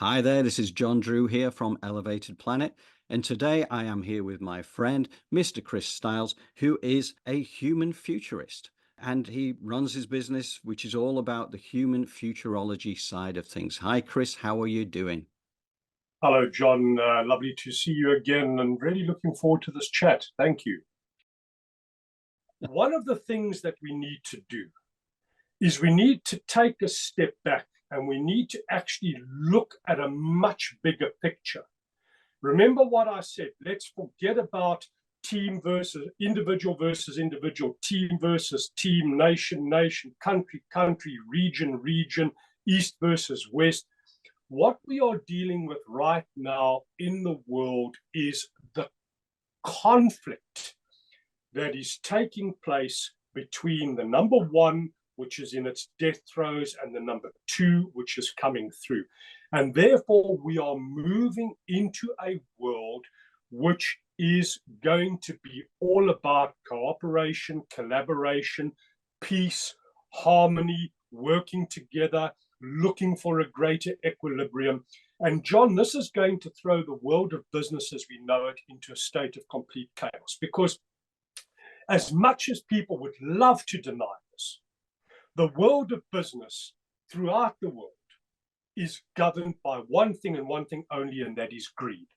Hi there, this is John Drew here from Elevated Planet, and today I am here with my friend, Mr. Chris Stiles, who is a human futurist. And he runs his business, which is all about the human futurology side of things. Hi, Chris, how are you doing? Hello, John. Lovely to see you again and really looking forward to this chat. Thank you. One of the things that we need to do is we need to take a step back and we need to actually look at a much bigger picture. Remember what I said, let's forget about versus individual, team versus team, nation, country, region, east versus west. What we are dealing with right now in the world is the conflict that is taking place between the number one, which is in its death throes, and the number two, which is coming through. And therefore, we are moving into a world which is going to be all about cooperation, collaboration, peace, harmony, working together, looking for a greater equilibrium. And John, this is going to throw the world of business as we know it into a state of complete chaos, because as much as people would love to deny this, the world of business throughout the world is governed by one thing and one thing only, and that is greed.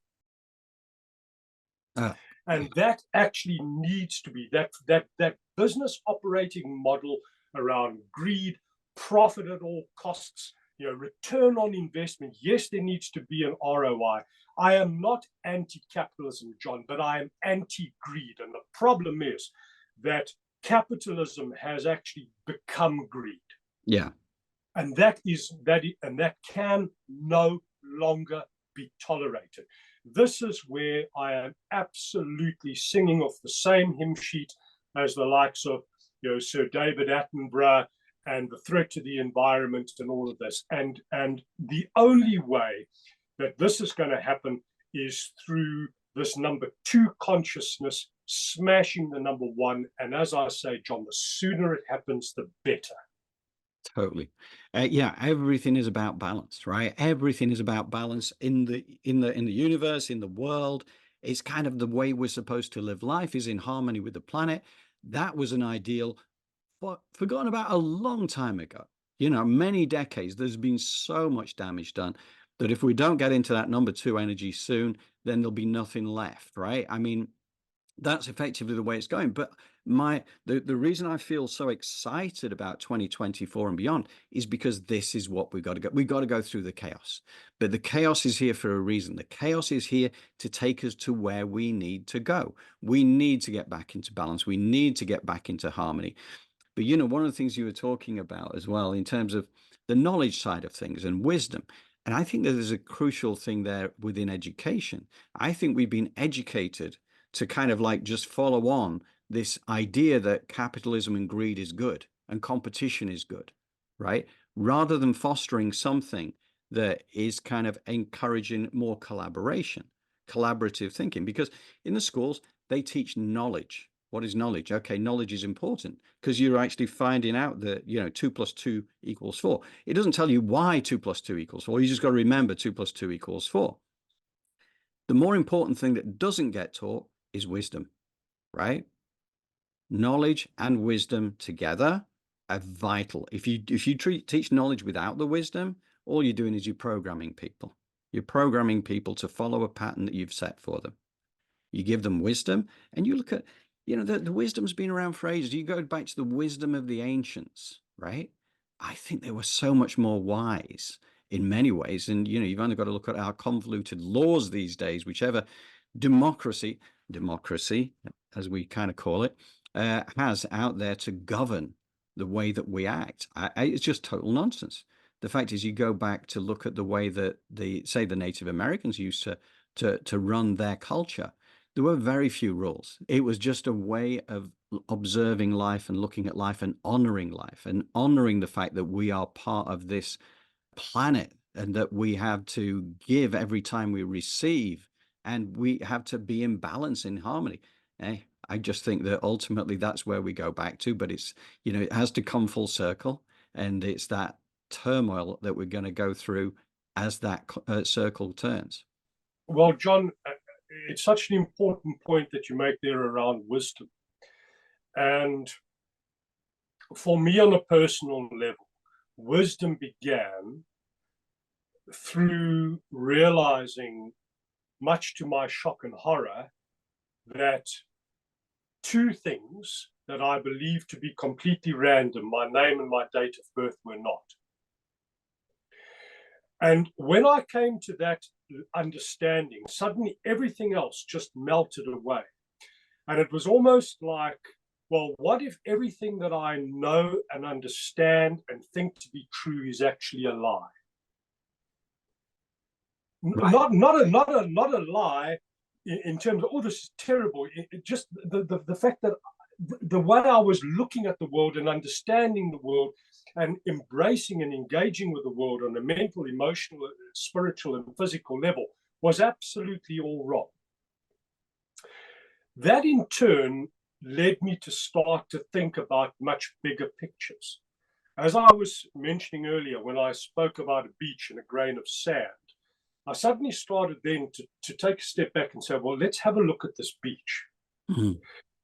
Uh, And that actually needs to be that business operating model around greed, profit at all costs, return on investment. Yes, there needs to be an ROI. I am not anti-capitalism, John, but I am anti-greed. And the problem is that capitalism has actually become greed. yeah. And that can no longer be tolerated. This is where I am absolutely singing off the same hymn sheet as the likes of Sir David Attenborough and the threat to the environment and all of this. And the only way that this is going to happen is through this number two consciousness smashing the number one. And as I say, John, the sooner it happens, the better. Totally. Yeah, everything is about balance, right? Everything is about balance in the universe, in the world. It's kind of the way we're supposed to live life is in harmony with the planet. That was an ideal forgotten about a long time ago. Many decades. There's been so much damage done that if we don't get into that number two energy soon, then there'll be nothing left, right? I mean, that's effectively the way it's going. But the reason I feel so excited about 2024 and beyond is because this is what we've got to go. We've got to go through the chaos. But the chaos is here for a reason. The chaos is here to take us to where we need to go. We need to get back into balance. We need to get back into harmony. But one of the things you were talking about as well, in terms of the knowledge side of things and wisdom, and I think that there's a crucial thing there within education. I think we've been educated to kind of like just follow on this idea that capitalism and greed is good and competition is good, right? Rather than fostering something that is kind of encouraging more collaboration, collaborative thinking. Because in the schools, they teach knowledge. What is knowledge? Okay, knowledge is important because you're actually finding out that, 2 plus 2 equals 4. It doesn't tell you why 2 plus 2 equals 4. You just got to remember 2 plus 2 equals 4. The more important thing that doesn't get taught is wisdom, right? Knowledge and wisdom together are vital. If you teach knowledge without the wisdom, all you're doing is you're programming people. You're programming people to follow a pattern that you've set for them. You give them wisdom, and you look at, the wisdom's been around for ages. You go back to the wisdom of the ancients, right? I think they were so much more wise in many ways. And, you've only got to look at our convoluted laws these days, whichever democracy, as we kind of call it, has out there to govern the way that we act. It's just total nonsense. The fact is, you go back to look at the way that the Native Americans used to run their culture. There were very few rules. It was just a way of observing life and looking at life and honoring the fact that we are part of this planet and that we have to give every time we receive, and we have to be in balance, in harmony. I just think that ultimately that's where we go back to, but it's, it has to come full circle, and it's that turmoil that we're going to go through as that circle turns. Well, John, it's such an important point that you make there around wisdom. And for me, on a personal level, wisdom began through realizing, much to my shock and horror, that two things that I believed to be completely random, my name and my date of birth, were not. And when I came to that understanding, suddenly everything else just melted away. And it was almost like, well, what if everything that I know and understand and think to be true is actually a lie? Right. Not a lie in terms of, oh, this is terrible. Just the fact that the way I was looking at the world and understanding the world and embracing and engaging with the world on a mental, emotional, spiritual, and physical level was absolutely all wrong. That in turn led me to start to think about much bigger pictures. As I was mentioning earlier, when I spoke about a beach and a grain of sand, I suddenly started then to take a step back and say, well, let's have a look at this beach. Mm.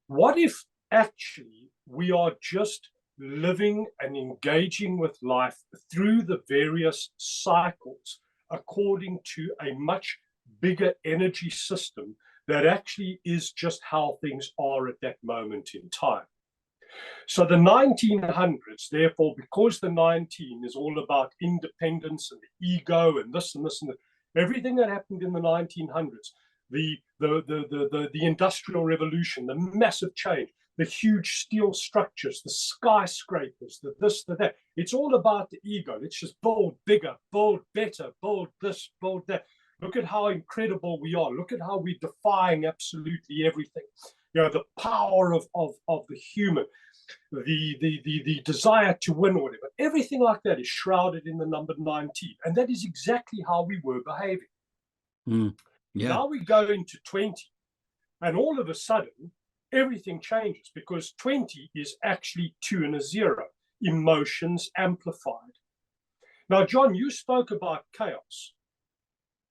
What if actually we are just living and engaging with life through the various cycles according to a much bigger energy system that actually is just how things are at that moment in time? So the 1900s, therefore, because the 19 is all about independence and the ego and this and this and that, everything that happened in the 1900s, the industrial revolution, the massive change, the huge steel structures, the skyscrapers, the this, the that. It's all about the ego. Let's just build bigger, build better, build this, build that. Look at how incredible we are. Look at how we're defying absolutely everything. You know, the power of the human, the desire to win or whatever. Everything like that is shrouded in the number 19. And that is exactly how we were behaving. Mm. Yeah. Now we go into 20, and all of a sudden, everything changes because 20 is actually 2 and a 0, emotions amplified. Now, John, you spoke about chaos.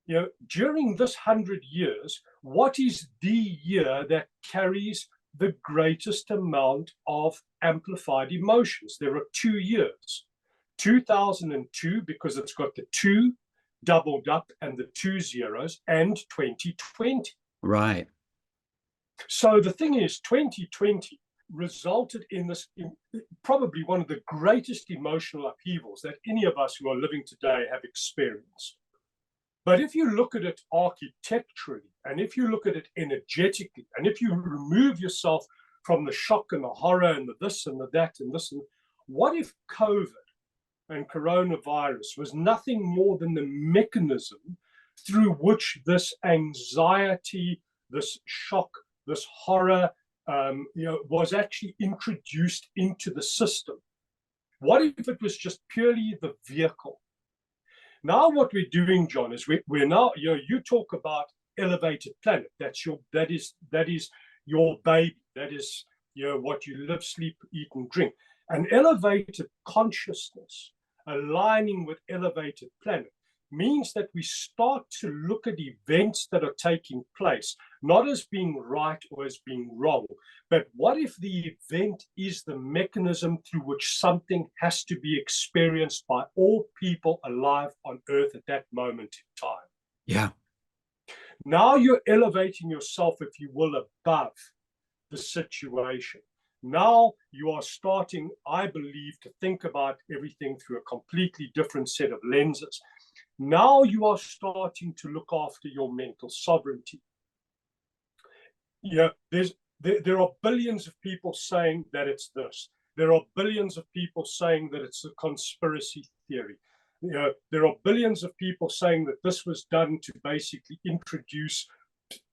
You know, during this 100 years, what is the year that carries the greatest amount of amplified emotions? There are 2 years. 2002, because it's got the 2 doubled up and the 2 zeros, and 2020. Right. So the thing is, 2020 resulted in this, probably one of the greatest emotional upheavals that any of us who are living today have experienced. But if you look at it architecturally, and if you look at it energetically, and if you remove yourself from the shock and the horror and the this and the that and this, and what if COVID and coronavirus was nothing more than the mechanism through which this anxiety, this shock, this horror, was actually introduced into the system? What if it was just purely the vehicle? Now what we're doing, John, is we're now, you talk about elevated planet. That is your baby. That is, what you live, sleep, eat, and drink. An elevated consciousness aligning with elevated planet means that we start to look at events that are taking place, not as being right or as being wrong, but what if the event is the mechanism through which something has to be experienced by all people alive on Earth at that moment in time? Yeah. Now you're elevating yourself, if you will, above the situation. Now you are starting, I believe, to think about everything through a completely different set of lenses. Now you are starting to look after your mental sovereignty. There are billions of people saying that it's this. There are billions of people saying that it's a conspiracy theory. There are billions of people saying that this was done to basically introduce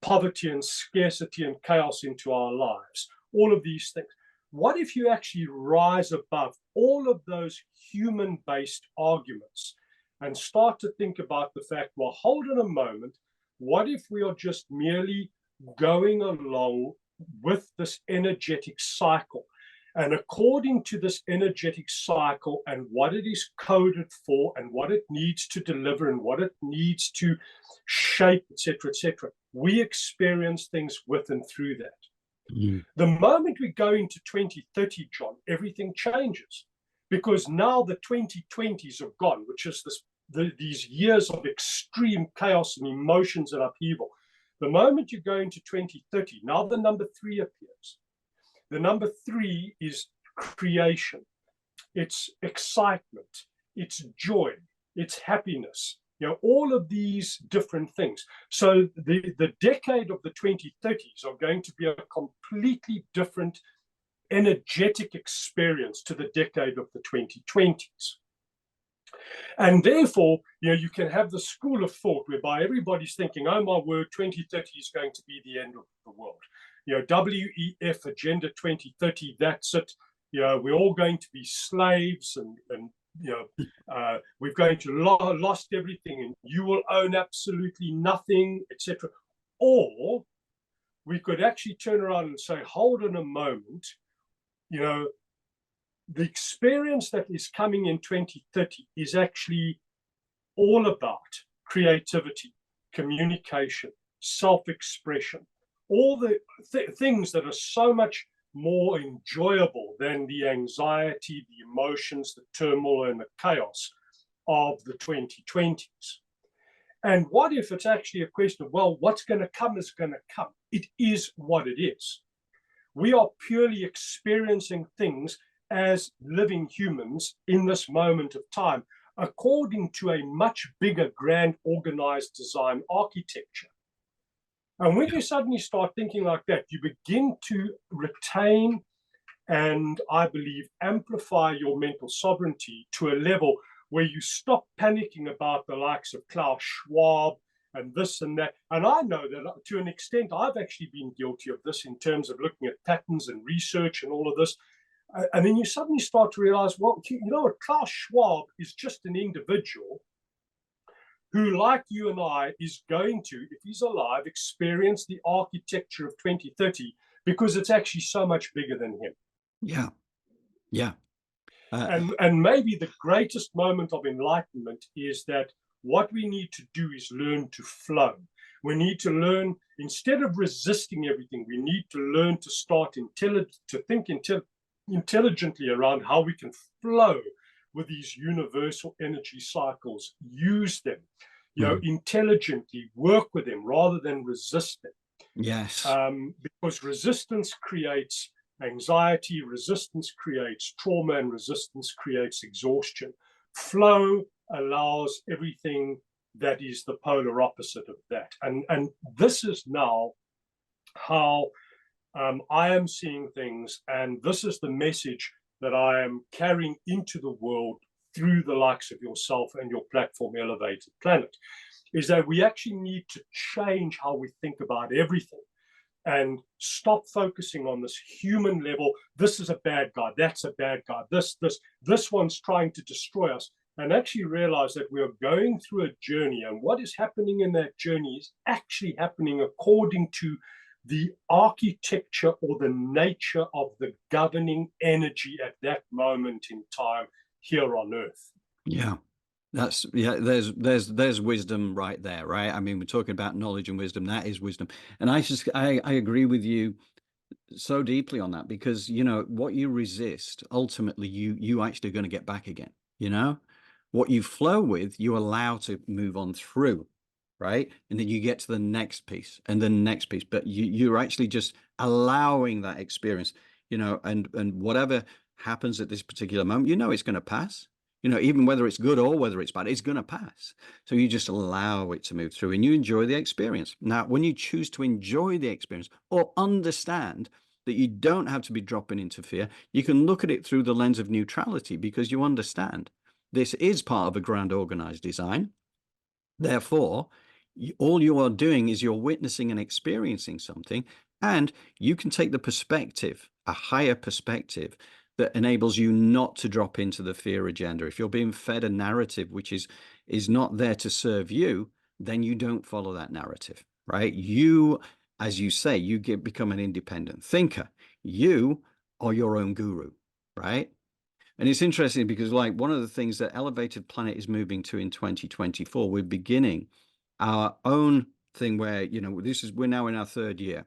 poverty and scarcity and chaos into our lives. All of these things. What if you actually rise above all of those human-based arguments and start to think about the fact, well, hold on a moment, what if we are just merely going along with this energetic cycle? And according to this energetic cycle and what it is coded for and what it needs to deliver and what it needs to shape, etc., we experience things with and through that. Mm. The moment we go into 2030, John, everything changes, because now the 2020s have gone, which is these years of extreme chaos and emotions and upheaval. The moment you go into 2030, now the number 3 appears. The number 3 is creation. It's excitement. It's joy. It's happiness. All of these different things. So the decade of the 2030s are going to be a completely different energetic experience to the decade of the 2020s. And therefore, you can have the school of thought whereby everybody's thinking, oh my word, 2030 is going to be the end of the world. WEF Agenda 2030, that's it. We're all going to be slaves, and we're going to lost everything, and you will own absolutely nothing, etc. Or we could actually turn around and say, hold on a moment, the experience that is coming in 2030 is actually all about creativity, communication, self-expression, all the things that are so much more enjoyable than the anxiety, the emotions, the turmoil, and the chaos of the 2020s. And what if it's actually a question of, well, what's going to come is going to come? It is what it is. We are purely experiencing things as living humans in this moment of time, according to a much bigger, grand, organized design architecture. And when you suddenly start thinking like that, you begin to retain and, I believe, amplify your mental sovereignty to a level where you stop panicking about the likes of Klaus Schwab and this and that. And I know that to an extent, I've actually been guilty of this in terms of looking at patterns and research and all of this. And then you suddenly start to realize, well, what, Klaus Schwab is just an individual who, like you and I, is going to, if he's alive, experience the architecture of 2030 because it's actually so much bigger than him. Yeah. Yeah. And maybe the greatest moment of enlightenment is that what we need to do is learn to flow. We need to learn, instead of resisting everything, we need to learn to start to think intelligently around how we can flow with these universal energy cycles, use them, intelligently work with them rather than resist them. Yes. Because resistance creates anxiety, resistance creates trauma, and resistance creates exhaustion. Flow allows everything that is the polar opposite of that. And this is now how I am seeing things, and this is the message that I am carrying into the world through the likes of yourself and your platform, Elevated Planet, is that we actually need to change how we think about everything and stop focusing on this human level. This is a bad guy, that's a bad guy, this one's trying to destroy us, and actually realize that we are going through a journey, and what is happening in that journey is actually happening according to the architecture or the nature of the governing energy at that moment in time here on Earth. Yeah. There's wisdom right there, right? I mean, we're talking about knowledge and wisdom. That is wisdom. And I agree with you so deeply on that, because what you resist, ultimately you actually going to get back again. What you flow with, you allow to move on through, right? And then you get to the next piece and the next piece, but you're actually just allowing that experience, and whatever happens at this particular moment, it's going to pass. Even whether it's good or whether it's bad, it's going to pass. So you just allow it to move through and you enjoy the experience. Now, when you choose to enjoy the experience or understand that you don't have to be dropping into fear, you can look at it through the lens of neutrality, because you understand this is part of a grand organized design. Therefore, all you are doing is you're witnessing and experiencing something, and you can take the perspective, a higher perspective, that enables you not to drop into the fear agenda. If you're being fed a narrative which is not there to serve you, then you don't follow that narrative, right? You, as you say, become an independent thinker. You or your own guru, right? And it's interesting because, like, one of the things that Elevated Planet is moving to in 2024, we're beginning our own thing where, you know, we're now in our third year.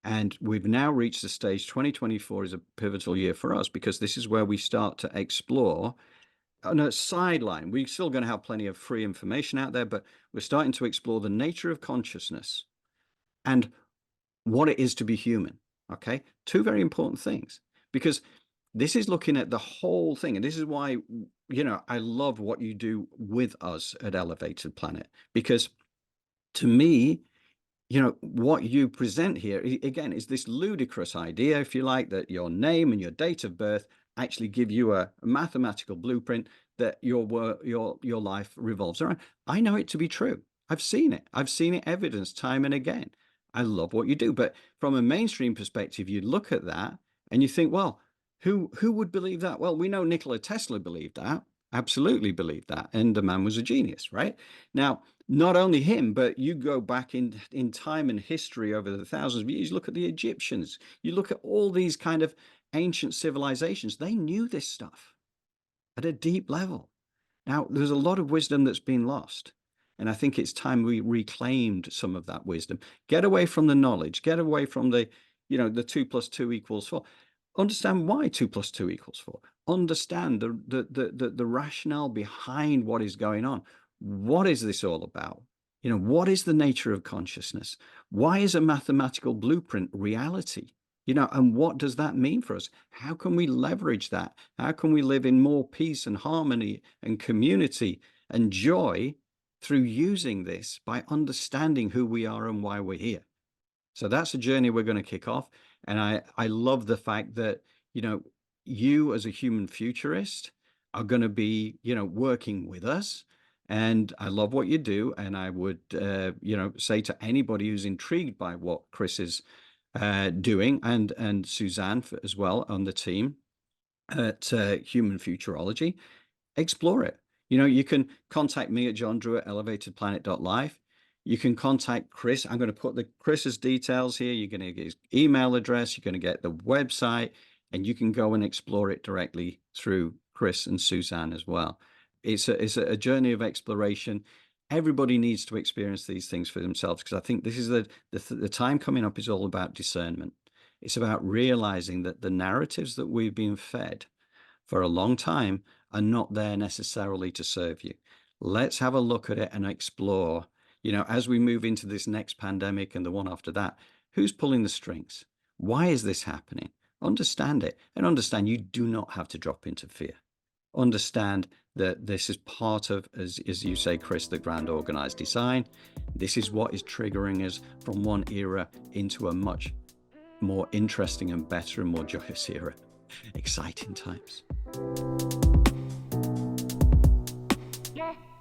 And we've now reached the stage. 2024 is a pivotal year for us because this is where we start to explore on a sideline. We're still going to have plenty of free information out there, but we're starting to explore the nature of consciousness and what it is to be human. Okay. Two very important things, because this is looking at the whole thing. And this is why, you know, I love what you do with us at Elevated Planet, because to me, you know, what you present here, again, is this ludicrous idea, if you like, that your name and your date of birth actually give you a mathematical blueprint that your life revolves around. I know it to be true. I've seen it. I've seen it evidenced time and again. I love what you do. But from a mainstream perspective, you look at that and you think, well, who would believe that? Well, we know Nikola Tesla believed that, absolutely believed that. And the man was a genius, right? Now, not only him, but you go back in time and history over the thousands of years, look at the Egyptians, you look at all these kind of ancient civilizations, they knew this stuff at a deep level. Now, there's a lot of wisdom that's been lost. And I think it's time we reclaimed some of that wisdom. Get away from the knowledge, get away from the, you know, the 2 + 2 = 4. Understand why 2 + 2 = 4. Understand the rationale behind what is going on. What is this all about? You know, what is the nature of consciousness? Why is a mathematical blueprint reality? You know, and what does that mean for us? How can we leverage that? How can we live in more peace and harmony and community and joy through using this by understanding who we are and why we're here? So that's a journey we're going to kick off. And I love the fact that, you know, you as a human futurist are going to be, you know, working with us. And I love what you do. And I would, you know, say to anybody who's intrigued by what Chris is doing, and Suzanne as well on the team at Human Futurology, explore it. You know, you can contact me at johndrew@elevatedplanet.life. You can contact Chris. I'm going to put Chris's details here. You're going to get his email address. You're going to get the website, and you can go and explore it directly through Chris and Suzanne as well. It's a journey of exploration. Everybody needs to experience these things for themselves, because I think this is the time coming up is all about discernment. It's about realizing that the narratives that we've been fed for a long time are not there necessarily to serve you. Let's have a look at it and explore, you know, as we move into this next pandemic and the one after that, who's pulling the strings? Why is this happening? Understand it, and understand you do not have to drop into fear. Understand that this is part of, as you say, Chris, the grand organized design. This is what is triggering us from one era into a much more interesting and better and more joyous era. Exciting times.